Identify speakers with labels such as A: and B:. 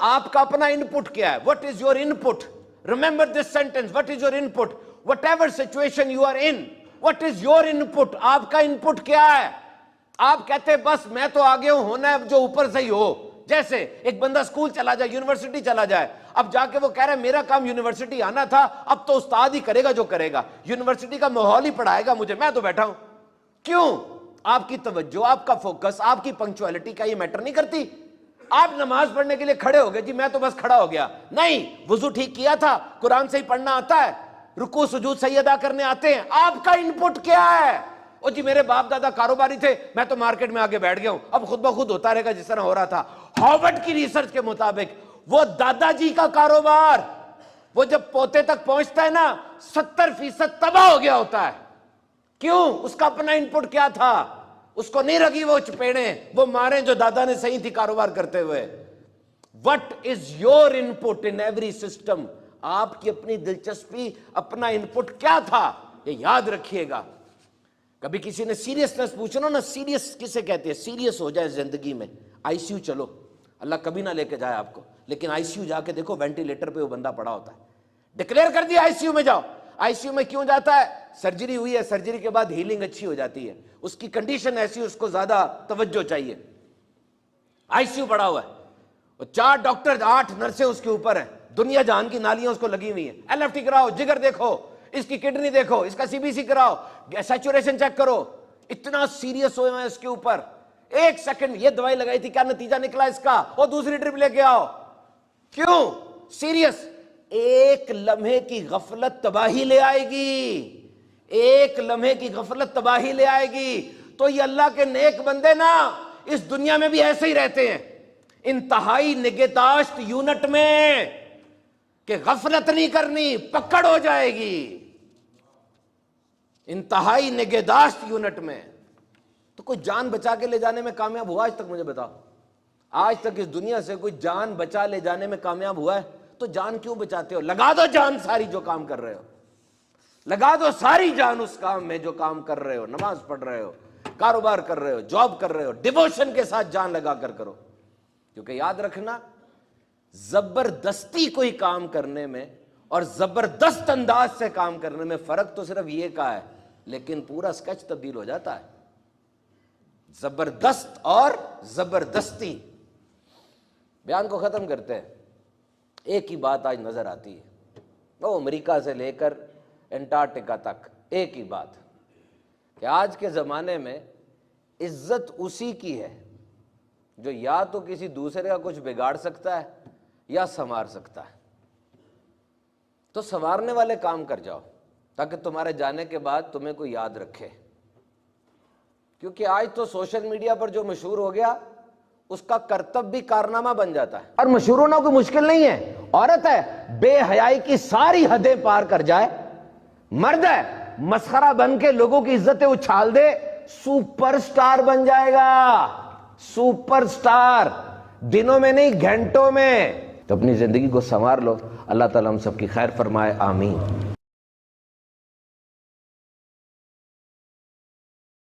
A: آپ کا اپنا انپٹ کیا ہے؟ What is your input? Remember this sentence. What is your input? Whatever situation you are in, what is your input? آپ کا انپٹ کیا ہے؟ آپ کہتے ہیں بس میں تو آگے ہوں، ہونا ہے جو اوپر سے ہی ہو. جیسے ایک بندہ اسکول چلا جائے، یونیورسٹی چلا جائے، اب جا کے وہ کہہ رہا ہے میرا کام یونیورسٹی آنا تھا، اب تو استاد ہی کرے گا جو کرے گا، یونیورسٹی کا ماحول ہی پڑھائے گا مجھے، میں تو بیٹھا ہوں. کیوں؟ آپ کی توجہ، آپ کا فوکس، آپ کی پنکچوالٹی کا یہ میٹر نہیں کرتی. آپ نماز پڑھنے کے لیے کھڑے ہو گئے، جی میں تو بس کھڑا ہو گیا. نہیں، وضو ٹھیک کیا تھا، قرآن سے ہی پڑھنا آتا ہے، رکوع سجود صحیح ادا کرنے آتے ہیں. آپ کا انپٹ کیا ہے؟ او جی میرے باپ دادا کاروباری تھے، میں تو مارکیٹ میں آگے بیٹھ گیا ہوں، اب خود بخود ہوتا رہے گا جس طرح ہو رہا تھا. ہارورڈ کی ریسرچ کے مطابق وہ دادا جی کا کاروبار وہ جب پوتے تک پہنچتا ہے نا 70% تباہ ہو گیا ہوتا ہے. کیوں؟ اس کا اپنا انپٹ کیا تھا؟ اس کو نہیں لگی وہ چپیڑیں، وہ ماریں جو دادا نے صحیح تھی کاروبار کرتے ہوئے. What is your input in every system? آپ کی اپنی دلچسپی، اپنا انپٹ کیا تھا؟ یہ یاد رکھیے گا. کبھی کسی نے سیریسنس پوچھنا نا، سیریس کسے کہتے ہیں؟ سیریس ہو جائے زندگی میں، آئی سی یو چلو، اللہ کبھی نہ لے کے جائے آپ کو، لیکن آئی سی یو جا کے دیکھو وینٹیلیٹر پہ وہ بندہ پڑا ہوتا ہے، ڈکلیئر کر دیا آئی سی یو میں جاؤ. آئی سی یو میں کیوں جاتا ہے؟ سرجری ہوئی ہے، سرجری کے بعد ہیلنگ اچھی ہو جاتی ہے، اس کی کنڈیشن ایسی، اس کو زیادہ توجہ چاہیے. آئی سی یو پڑا ہوا ہے، اور 4 ڈاکٹر 8 نرسیں اس کے اوپر ہیں، دنیا جہان کی نالیاں اس کو لگی ہوئی ہیں. ایل ایف ٹی کراؤ، جگر دیکھو، اس کی کڈنی دیکھو، اس کا سی بی سی کراؤ، سیچوریشن چیک کرو. اتنا سیریس ہوئے ہیں اس کے اوپر. 1 سیکنڈ یہ دوائی لگائی تھی، کیا نتیجہ نکلا اس کا؟ اور دوسری ٹرپ لے کے آؤ. کیوں؟ سیریس. ایک لمحے کی غفلت تباہی لے آئے گی، ایک لمحے کی غفلت تباہی لے آئے گی. تو یہ اللہ کے نیک بندے نا اس دنیا میں بھی ایسے ہی رہتے ہیں، انتہائی نگہداشت یونٹ میں، کہ غفلت نہیں کرنی، پکڑ ہو جائے گی. انتہائی نگہداشت یونٹ میں. تو کوئی جان بچا کے لے جانے میں کامیاب ہوا آج تک؟ مجھے بتاؤ، آج تک اس دنیا سے کوئی جان بچا لے جانے میں کامیاب ہوا ہے؟ تو جان کیوں بچاتے ہو؟ لگا دو جان ساری جو کام کر رہے ہو، لگا دو ساری جان اس کام میں جو کام کر رہے ہو. نماز پڑھ رہے ہو، کاروبار کر رہے ہو، جاب کر رہے ہو، ڈیووشن کے ساتھ جان لگا کر کرو. کیونکہ یاد رکھنا، زبردستی کوئی کام کرنے میں اور زبردست انداز سے کام کرنے میں فرق تو صرف یہ کا ہے، لیکن پورا سکیچ تبدیل ہو جاتا ہے. زبردست اور زبردستی. بیان کو ختم کرتے ہیں. ایک ہی بات آج نظر آتی ہے، وہ امریکہ سے لے کر انٹارکٹیکا تک ایک ہی بات، کہ آج کے زمانے میں عزت اسی کی ہے جو یا تو کسی دوسرے کا کچھ بگاڑ سکتا ہے یا سنوار سکتا ہے. تو سنوارنے والے کام کر جاؤ تاکہ تمہارے جانے کے بعد تمہیں کوئی یاد رکھے. کیونکہ آج تو سوشل میڈیا پر جو مشہور ہو گیا اس کا کرتب بھی کارنامہ بن جاتا ہے. اور مشہور ہونا کوئی مشکل نہیں ہے. عورت ہے بے حیائی کی ساری حدیں پار کر جائے، مرد ہے مسخرہ بن کے لوگوں کی عزتیں اچھال دے، سپر سٹار بن جائے گا. سپر سٹار دنوں میں نہیں، گھنٹوں میں. تو اپنی زندگی کو سنوار لو. اللہ تعالیٰ ہم سب کی خیر فرمائے، آمین.